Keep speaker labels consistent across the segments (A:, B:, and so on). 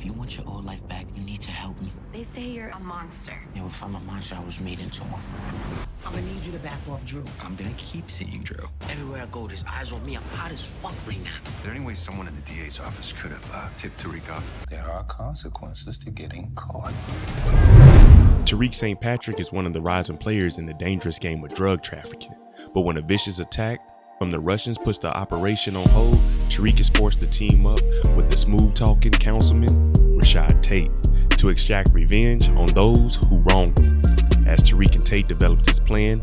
A: If you want your old life back, you need to help me.
B: They say you're a monster.
A: Yeah, if I'm a monster, I was made into one.
C: I'm gonna need you to back off Drew.
D: I'm gonna keep seeing Drew.
A: Everywhere I go, there's eyes on me. I'm hot as fuck right now.
D: Is there any way someone in the DA's office could have tipped Tariq off?
E: There are consequences to getting caught.
F: Tariq St. Patrick is one of the rising players in the dangerous game of drug trafficking. But when a vicious attack from the Russians puts the operation on hold, Tariq is forced to team up with the smooth-talking Councilman, Tate, to extract revenge on those who wronged him. As Tariq and Tate develop this plan,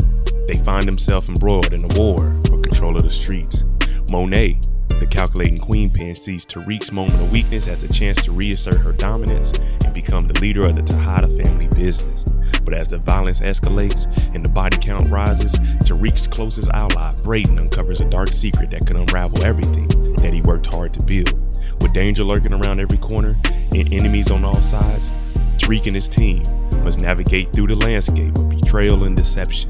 F: they find themselves embroiled in a war for control of the streets. Monet, the calculating queen pin, sees Tariq's moment of weakness as a chance to reassert her dominance and become the leader of the Tejada family business. But as the violence escalates and the body count rises, Tariq's closest ally, Brayden, uncovers a dark secret that can unravel everything that he worked hard to build. With danger lurking around every corner and enemies on all sides, Tariq and his team must navigate through the landscape of betrayal and deception.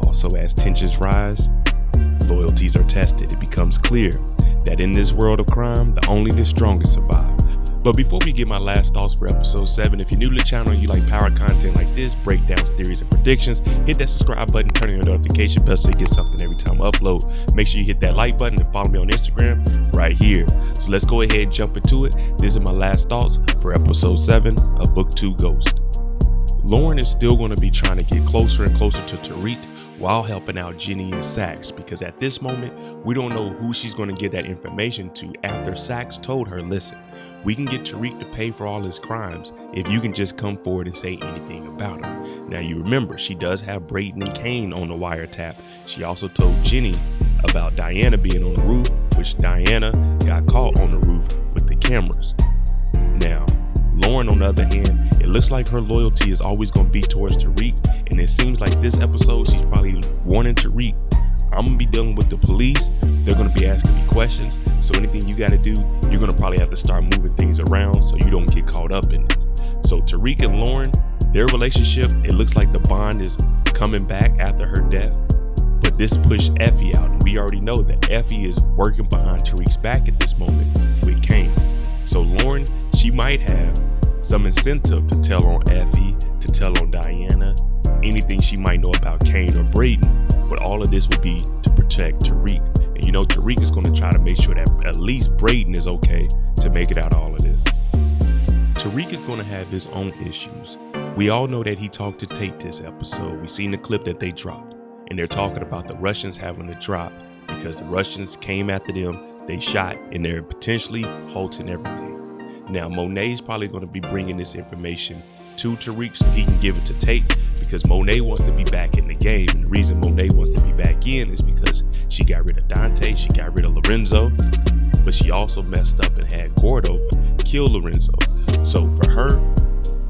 F: Also, as tensions rise, loyalties are tested. It becomes clear that in this world of crime, only the strongest survive. But before we get my last thoughts for episode 7, if you're new to the channel and you like power content like this, breakdowns, theories, and predictions, hit that subscribe button, turn on your notification bell so you get something every time I upload. Make sure you hit that like button and follow me on Instagram right here. So let's go ahead and jump into it. This is my last thoughts for episode 7 of Book 2 Ghost. Lauren is still going to be trying to get closer and closer to Tariq while helping out Jenny and Sax, because at this moment, we don't know who she's going to get that information to after Sax told her, listen, we can get Tariq to pay for all his crimes if you can just come forward and say anything about him. Now you remember, she does have Brayden and Kane on the wiretap. She also told Jenny about Diana being on the roof, which Diana got caught on the roof with the cameras. Now, Lauren, on the other hand, it looks like her loyalty is always going to be towards Tariq, and it seems like this episode she's probably warning Tariq, I'm going to be dealing with the police, they're going to be asking me questions, so anything you got to do, you're going to probably have to start moving things around so you don't get caught up in it. So Tariq and Lauren, their relationship, it looks like the bond is coming back after her death, but this pushed Effie out, and we already know that Effie is working behind Tariq's back at this moment with Kane. So Lauren, she might have some incentive to tell on Effie, to tell on Diana, anything she might know about Kane or Brayden, but all of this would be to protect Tariq. And you know Tariq is going to try to make sure that at least Brayden is okay to make it out of all of this. Tariq is going to have his own issues. We all know that he talked to Tate this episode. We seen the clip that they dropped, and they're talking about the Russians having to drop because the Russians came after them, they shot, and they're potentially halting everything. Now Monet is probably going to be bringing this information to Tariq so he can give it to Tate, because Monet wants to be back in the game, and the reason Monet wants to be back in is because she got rid of Dante, she got rid of Lorenzo, but she also messed up and had Gordo kill Lorenzo. So for her,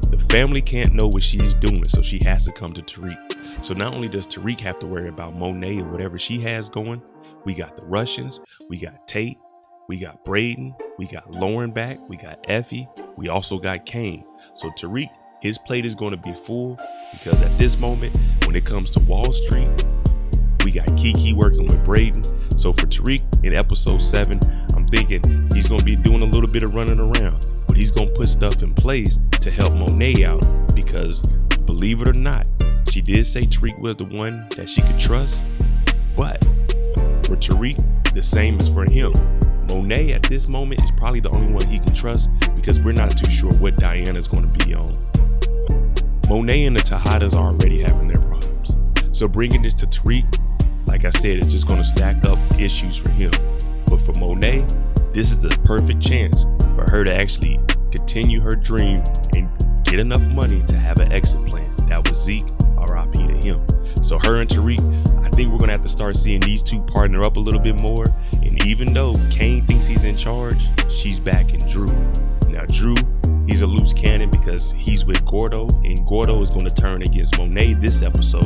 F: the family can't know what she's doing, so she has to come to Tariq. So not only does Tariq have to worry about Monet and whatever she has going, we got the Russians, we got Tate, we got Brayden, we got Lauren back, we got Effie, we also got Kane. So Tariq, his plate is going to be full, because at this moment, when it comes to Wall Street, we got Kiki working with Brayden. So for Tariq in episode 7, I'm thinking he's going to be doing a little bit of running around, but he's going to put stuff in place to help Monet out, because believe it or not, she did say Tariq was the one that she could trust, but for Tariq, the same is for him. Monet at this moment is probably the only one he can trust, because we're not too sure what Diana's going to be on. Monet and the Tejadas are already having their problems. So bringing this to Tariq, like I said, it's just going to stack up issues for him. But for Monet, this is the perfect chance for her to actually continue her dream and get enough money to have an exit plan. That was Zeke, RIP to him. So her and Tariq, I think we're going to have to start seeing these two partner up a little bit more. And even though Kane thinks he's in charge, she's backing Drew. Now Drew, he's a loose cannon because he's with Gordo, and Gordo is going to turn against Monet this episode.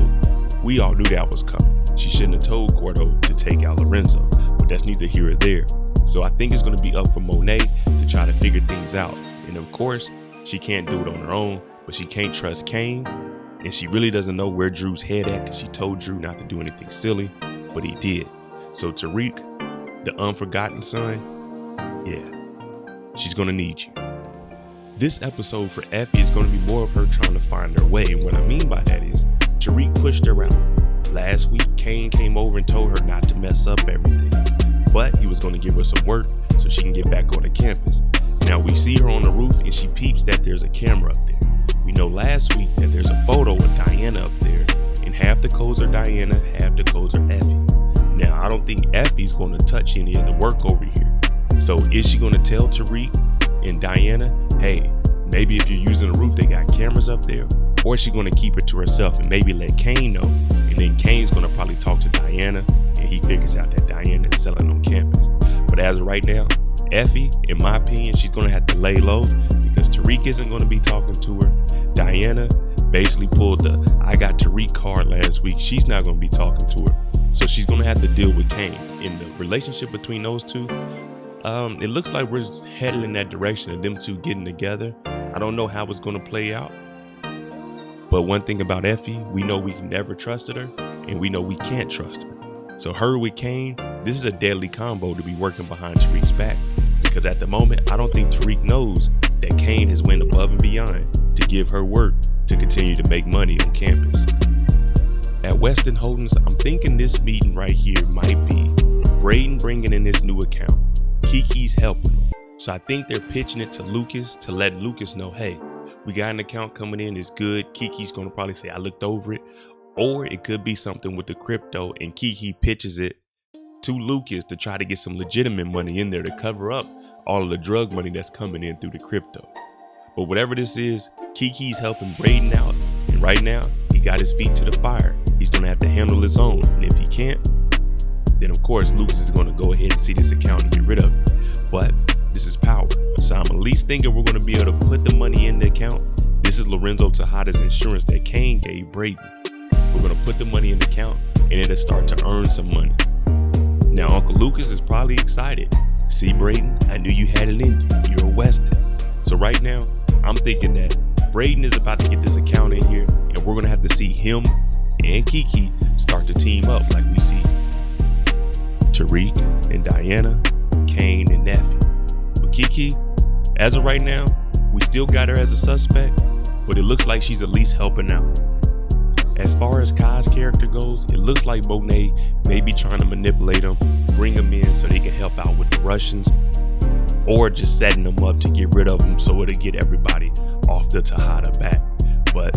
F: We all knew that was coming. She shouldn't have told Gordo to take out Lorenzo, but that's neither here or there. So I think it's going to be up for Monet to try to figure things out. And of course, she can't do it on her own, but she can't trust Kane, and she really doesn't know where Drew's head at, because she told Drew not to do anything silly, but he did. So Tariq, the unforgotten son, yeah, she's going to need you. This episode for Effie is going to be more of her trying to find her way. And what I mean by that is Tariq pushed her out. Last week, Kane came over and told her not to mess up everything, but he was going to give her some work so she can get back on the campus. Now we see her on the roof and she peeps that there's a camera up there. We know last week that there's a photo of Diana up there, and half the codes are Diana, half the codes are Effie. Now I don't think Effie's going to touch any of the work over here. So is she going to tell Tariq and Diana, hey, maybe if you're using the roof, they got cameras up there? Or is she going to keep it to herself and maybe let Kane know? And then Kane's going to probably talk to Diana and he figures out that Diana is selling on campus. But as of right now, Effie, in my opinion, she's going to have to lay low because Tariq isn't going to be talking to her. Diana basically pulled the I got Tariq card last week. She's not going to be talking to her. So she's going to have to deal with Kane. In the relationship between those two, it looks like we're headed in that direction of them two getting together. I don't know how it's going to play out. But one thing about Effie, we know we can never trusted her, and we know we can't trust her. So her with Kane, this is a deadly combo to be working behind Tariq's back. Because at the moment, I don't think Tariq knows that Kane has went above and beyond to give her work to continue to make money on campus. At Weston Holdings, I'm thinking this meeting right here might be Brayden bringing in this new account. Kiki's helping him. So I think they're pitching it to Lucas to let Lucas know, hey, we got an account coming in, it's good. Kiki's going to probably say, I looked over it. Or it could be something with the crypto and Kiki pitches it to Lucas to try to get some legitimate money in there to cover up all of the drug money that's coming in through the crypto. But whatever this is, Kiki's helping Brayden out. And right now, he got his feet to the fire. He's going to have to handle his own. And if he can't, then of course, Lucas is going to go ahead and see this account and get rid of it. But this is power. So I'm at least thinking we're going to be able to put the money in the account. This is Lorenzo Tejada's insurance that Kane gave Brayden. We're going to put the money in the account and it'll start to earn some money. Now, Uncle Lucas is probably excited. See, Brayden, I knew you had it in you. You're a Weston. So right now, I'm thinking that Brayden is about to get this account in here and we're going to have to see him and Kiki start to team up like we see Tariq and Diana, Kane and Effie. But Kiki, as of right now, we still got her as a suspect, but it looks like she's at least helping out. As far as Kai's character goes, it looks like Monet may be trying to manipulate him, bring him in so they can help out with the Russians, or just setting them up to get rid of them so it'll get everybody off the Tejada back. But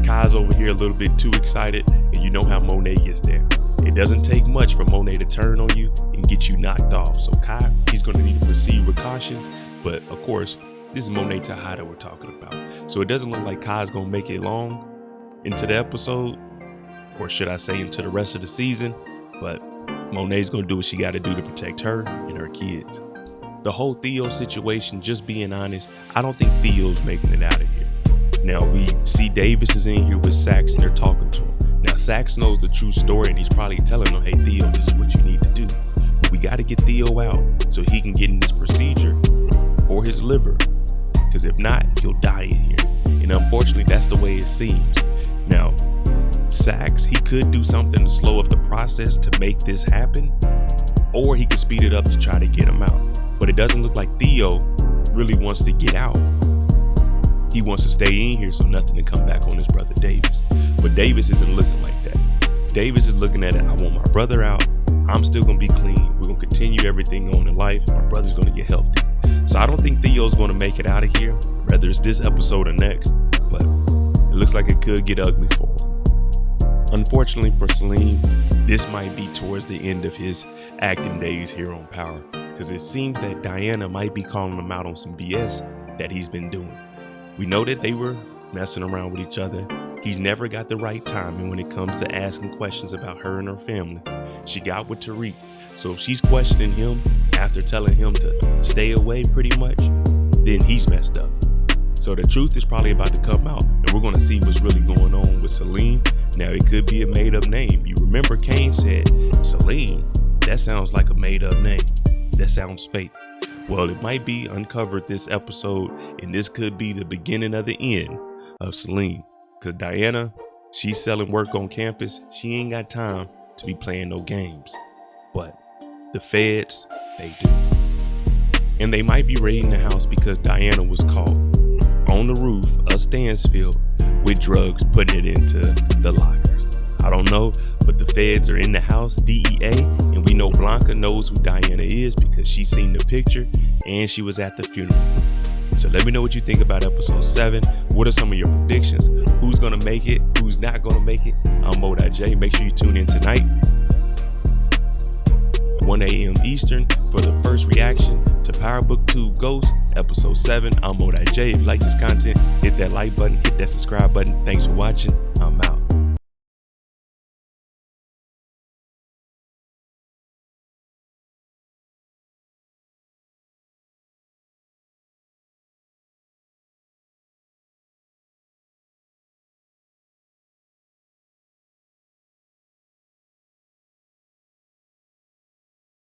F: Kai's over here a little bit too excited, and you know how Monet gets there. It doesn't take much for Monet to turn on you and get you knocked off. So Kai, he's going to need to proceed with caution. But of course, this is Monet Tejada we're talking about. So it doesn't look like Kai's going to make it long into the episode, or should I say into the rest of the season. But Monet's going to do what she got to do to protect her and her kids. The whole Theo situation, just being honest, I don't think Theo's making it out of here. Now we see Davis is in here with Sax and they're talking to him. Now Sax knows the true story and he's probably telling him, hey Theo, this is what you need to do. But we got to get Theo out so he can get in this procedure for his liver. Because if not, he'll die in here. And unfortunately, that's the way it seems. Now, Sax, he could do something to slow up the process to make this happen, or he could speed it up to try to get him out. But it doesn't look like Theo really wants to get out. He wants to stay in here so nothing to come back on his brother Davis. But Davis isn't looking like that. Davis is looking at it, I want my brother out. I'm still going to be clean. We're going to continue everything on in life. My brother's going to get healthy. So I don't think Theo's going to make it out of here, whether it's this episode or next. But it looks like it could get ugly for him. Unfortunately for Salim, this might be towards the end of his acting days here on Power, because it seems that Diana might be calling him out on some BS that he's been doing. We know that they were messing around with each other. He's never got the right timing when it comes to asking questions about her and her family. She got with Tariq, so if she's questioning him after telling him to stay away pretty much, then he's messed up. So the truth is probably about to come out, and we're going to see what's really going on with Salim. Now, it could be a made-up name. You remember Kane said, Salim, that sounds like a made-up name. That sounds fake. Well, it might be uncovered this episode, and this could be the beginning of the end of Salim. Because Diana, she's selling work on campus. She ain't got time to be playing no games. But the feds, they do. And they might be raiding the house because Diana was caught. on the roof of Stansfield with drugs, putting it into the lockers. I don't know, but the feds are in the house, DEA, and we know Blanca knows who Diana is because she seen the picture and she was at the funeral. So let me know what you think about episode 7. What are some of your predictions? Who's gonna make it? Who's not gonna make it? I'm Monet. Make sure you tune in tonight, 1 a.m. Eastern, for the first reaction to Power Book 2 Ghost, episode 7. I'm Monet. If you like this content, hit that like button, hit that subscribe button. Thanks for watching.